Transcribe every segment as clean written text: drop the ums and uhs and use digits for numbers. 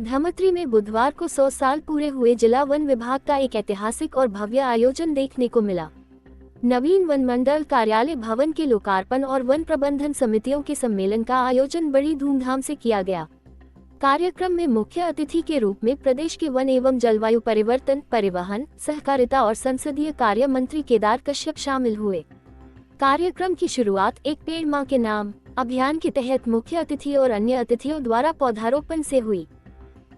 धमतरी में बुधवार को 100 साल पूरे हुए जिला वन विभाग का एक ऐतिहासिक और भव्य आयोजन देखने को मिला। नवीन वन मंडल कार्यालय भवन के लोकार्पण और वन प्रबंधन समितियों के सम्मेलन का आयोजन बड़ी धूमधाम से किया गया। कार्यक्रम में मुख्य अतिथि के रूप में प्रदेश के वन एवं जलवायु परिवर्तन, परिवहन, सहकारिता और संसदीय कार्य मंत्री केदार कश्यप शामिल हुए। कार्यक्रम की शुरुआत एक पेड़ मां के नाम अभियान के तहत मुख्य अतिथि और अन्य अतिथियों द्वारा पौधारोपण से हुई।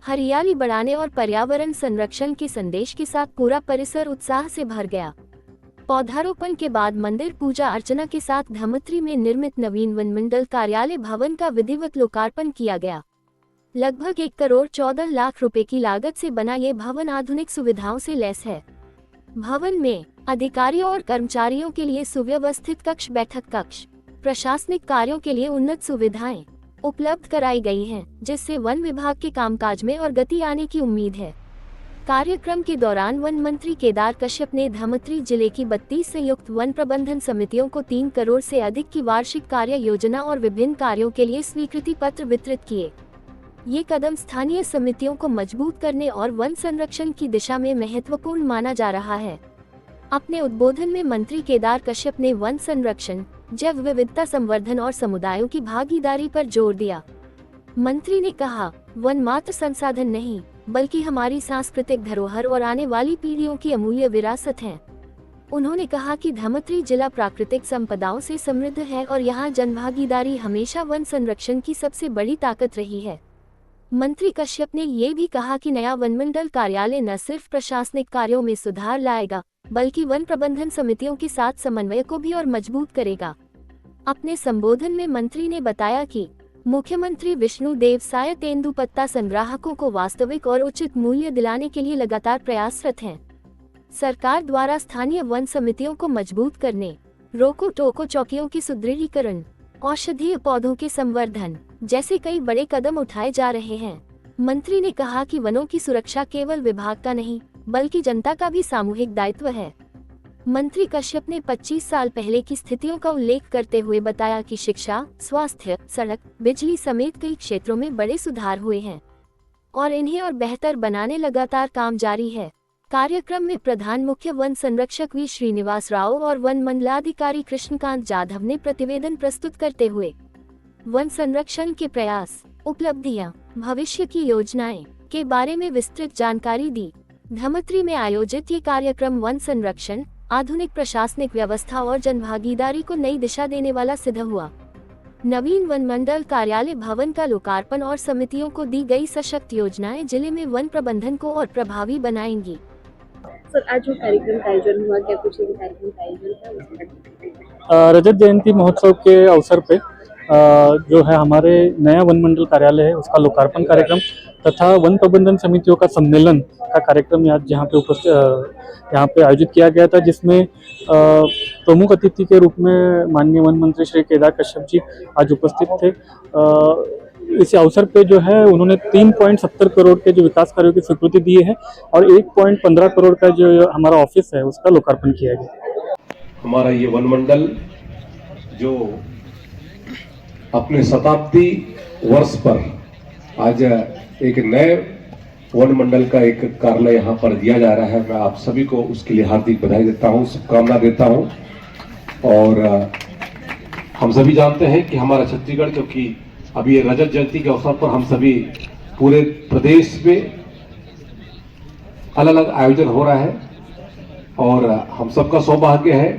हरियाली बढ़ाने और पर्यावरण संरक्षण के संदेश के साथ पूरा परिसर उत्साह से भर गया। पौधारोपण के बाद मंदिर पूजा अर्चना के साथ धमतरी में निर्मित नवीन वन मंडल कार्यालय भवन का विधिवत लोकार्पण किया गया। लगभग 1 करोड़ 14 लाख रुपए की लागत से बना ये भवन आधुनिक सुविधाओं से लैस है। भवन में अधिकारियों और कर्मचारियों के लिए सुव्यवस्थित कक्ष, बैठक कक्ष, प्रशासनिक कार्यों के लिए उन्नत सुविधाएं उपलब्ध कराई गई हैं, जिससे वन विभाग के कामकाज में और गति आने की उम्मीद है। कार्यक्रम के दौरान वन मंत्री केदार कश्यप ने धमतरी जिले की 32 संयुक्त वन प्रबंधन समितियों को 3 करोड़ से अधिक की वार्षिक कार्य योजना और विभिन्न कार्यों के लिए स्वीकृति पत्र वितरित किए। ये कदम स्थानीय समितियों को मजबूत करने और वन संरक्षण की दिशा में महत्वपूर्ण माना जा रहा है। अपने उद्बोधन में मंत्री केदार कश्यप ने वन संरक्षण, जैव विविधता संवर्धन और समुदायों की भागीदारी पर जोर दिया। मंत्री ने कहा, वन मात्र संसाधन नहीं, बल्कि हमारी सांस्कृतिक धरोहर और आने वाली पीढ़ियों की अमूल्य विरासत है। उन्होंने कहा कि धमतरी जिला प्राकृतिक संपदाओं से समृद्ध है और यहाँ जनभागीदारी हमेशा वन संरक्षण की सबसे बड़ी ताकत रही है। मंत्री कश्यप ने ये भी कहा कि नया वनमंडल कार्यालय न सिर्फ प्रशासनिक कार्यों में सुधार लाएगा, बल्कि वन प्रबंधन समितियों के साथ समन्वय को भी और मजबूत करेगा। अपने संबोधन में मंत्री ने बताया कि मुख्यमंत्री विष्णु देव साय तेंदुपत्ता संग्राहकों को वास्तविक और उचित मूल्य दिलाने के लिए लगातार प्रयासरत हैं। सरकार द्वारा स्थानीय वन समितियों को मजबूत करने, रोको टोको चौकियों की सुदृढ़ीकरण, औषधीय पौधों के संवर्धन जैसे कई बड़े कदम उठाए जा रहे हैं। मंत्री ने कहा कि वनों की सुरक्षा केवल विभाग का नहीं, बल्कि जनता का भी सामूहिक दायित्व है। मंत्री कश्यप ने 25 साल पहले की स्थितियों का उल्लेख करते हुए बताया कि शिक्षा, स्वास्थ्य, सड़क, बिजली समेत कई क्षेत्रों में बड़े सुधार हुए हैं और इन्हें और बेहतर बनाने लगातार काम जारी है। कार्यक्रम में प्रधान मुख्य वन संरक्षक वी श्रीनिवास राव और वन मंडलाधिकारी कृष्णकांत जाधव ने प्रतिवेदन प्रस्तुत करते हुए वन संरक्षण के प्रयास, उपलब्धियां, भविष्य की योजनाएं के बारे में विस्तृत जानकारी दी। धमतरी में आयोजित ये कार्यक्रम वन संरक्षण, आधुनिक प्रशासनिक व्यवस्था और जनभागीदारी को नई दिशा देने वाला सिद्ध हुआ। नवीन वन मंडल कार्यालय भवन का लोकार्पण और समितियों को दी गई सशक्त योजनाएं जिले में वन प्रबंधन को और प्रभावी बनाएंगी। सर, आज जो कार्यक्रम का आयोजन हुआ, क्या कुछ कार्यक्रम का आयोजन था? रजत जयंती महोत्सव के अवसर पे जो है हमारे नया वन मंडल कार्यालय है उसका लोकार्पण कार्यक्रम तथा वन प्रबंधन समितियों का सम्मेलन का कार्यक्रम यहाँ पे आयोजित किया गया था, जिसमें प्रमुख अतिथि के रूप में माननीय वन मंत्री श्री केदार कश्यप जी आज उपस्थित थे। इस अवसर पे जो है उन्होंने 3.70 करोड़ के जो विकास कार्यों की स्वीकृति दी है और 1.15 करोड़ का जो हमारा ऑफिस है उसका लोकार्पण किया गया। हमारा ये वन मंडल जो अपने शताब्दी वर्ष पर आज एक नए वन मंडल का एक कार्यालय यहाँ पर दिया जा रहा है, मैं आप सभी को उसके लिए हार्दिक बधाई देता हूँ, शुभकामना देता हूँ। और हम सभी जानते हैं कि हमारा छत्तीसगढ़, क्योंकि अभी ये रजत जयंती के अवसर पर हम सभी पूरे प्रदेश में अलग अलग आयोजन हो रहा है और हम सबका सौभाग्य है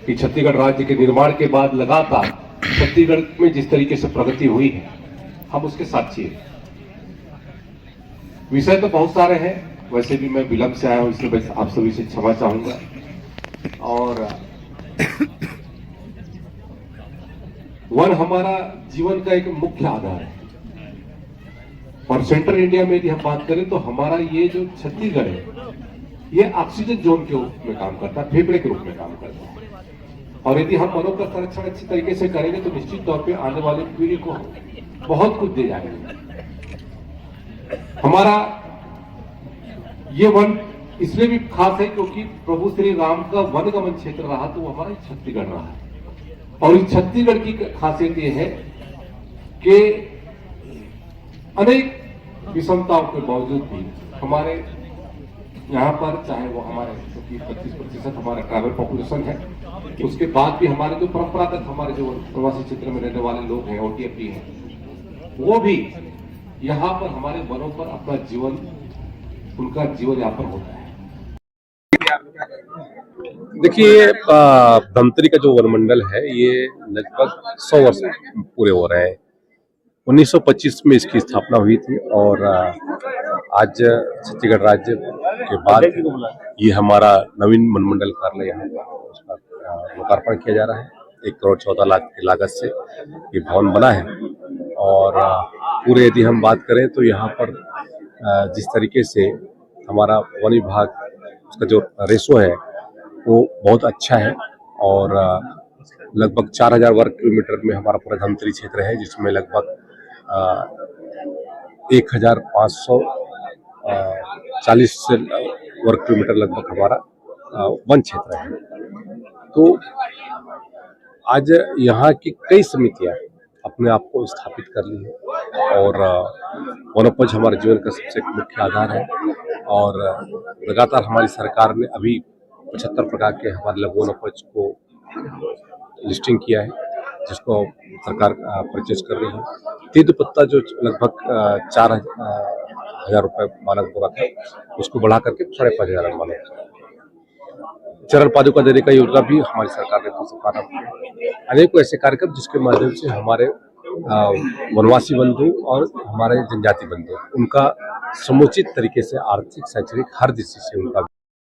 कि छत्तीसगढ़ राज्य के निर्माण के बाद लगातार छत्तीसगढ़ में जिस तरीके से प्रगति हुई है, हम उसके साक्षी हैं। विषय तो बहुत सारे हैं, वैसे भी मैं विलंब से आया हूं, इसलिए आप सभी से क्षमा चाहूंगा। और वन हमारा जीवन का एक मुख्य आधार है और सेंट्रल इंडिया में यदि हम बात करें तो हमारा ये जो छत्तीसगढ़ है ये ऑक्सीजन जोन के रूप में काम करता है, फेफड़े के रूप में काम करता है। और यदि हम वनों का संरक्षण अच्छी तरीके से करेंगे तो निश्चित तौर पे आने वाली पीढ़ी को बहुत कुछ दे जाएंगे। हमारा ये वन इसलिए भी खास है क्योंकि प्रभु श्री राम का वनगमन क्षेत्र रहा तो वो हमारा छत्तीसगढ़ रहा है। और इस छत्तीसगढ़ की खासियत ये है कि अनेक विषमताओं के बावजूद भी हमारे यहाँ पर, चाहे वो हमारे क्योंकि 25% हमारा ट्राइबल पॉपुलेशन है, उसके बाद भी हमारे जो परंपरागत हमारे जो प्रवासी क्षेत्र में रहने वाले लोग हैं, ओटीएपी हैं, वो भी यहाँ पर हमारे वनों पर अपना जीवन, उनका जीवन यापन होता है। देखिए, धमतरी का जो वनमंडल है ये लगभग 100 वर्ष पूरे हो रहे हैं। 1925 में इसकी स्थापना हुई थी और आज छत्तीसगढ़ राज्य के बाद ये हमारा नवीन वनमंडल कार्यालय यहाँ उसका लोकार्पण किया जा रहा है। 1,14,00,000 की लागत से ये भवन बना है और पूरे यदि हम बात करें तो यहाँ पर जिस तरीके से हमारा वन विभाग उसका जो रेशो है वो बहुत अच्छा है और लगभग 4,000 वर्ग किलोमीटर में हमारा पूरा धमतरी क्षेत्र है, जिसमें लगभग 1,540 से वर्ग किलोमीटर लगभग हमारा वन क्षेत्र है। तो आज यहाँ की कई समितियां अपने आप को स्थापित कर ली है और वनोपज हमारे जीवन का सबसे मुख्य आधार है और लगातार हमारी सरकार ने अभी 75 प्रकार के हमारे लघु वनोपज को लिस्टिंग किया है, जिसको सरकार परचेज कर रही है। तेंदू पत्ता जो लगभग 4,000 रुपये मानक बोरा था, उसको बढ़ा करके 5,500 मानक। चरण पादुका देने का योजना भी हमारी सरकार ने प्रारंभ किया। अनेकों ऐसे कार्यक्रम जिसके माध्यम से हमारे वनवासी बंधु और हमारे जनजाति बंधु उनका समुचित तरीके से आर्थिक, शैक्षणिक हर दृष्टि से उनका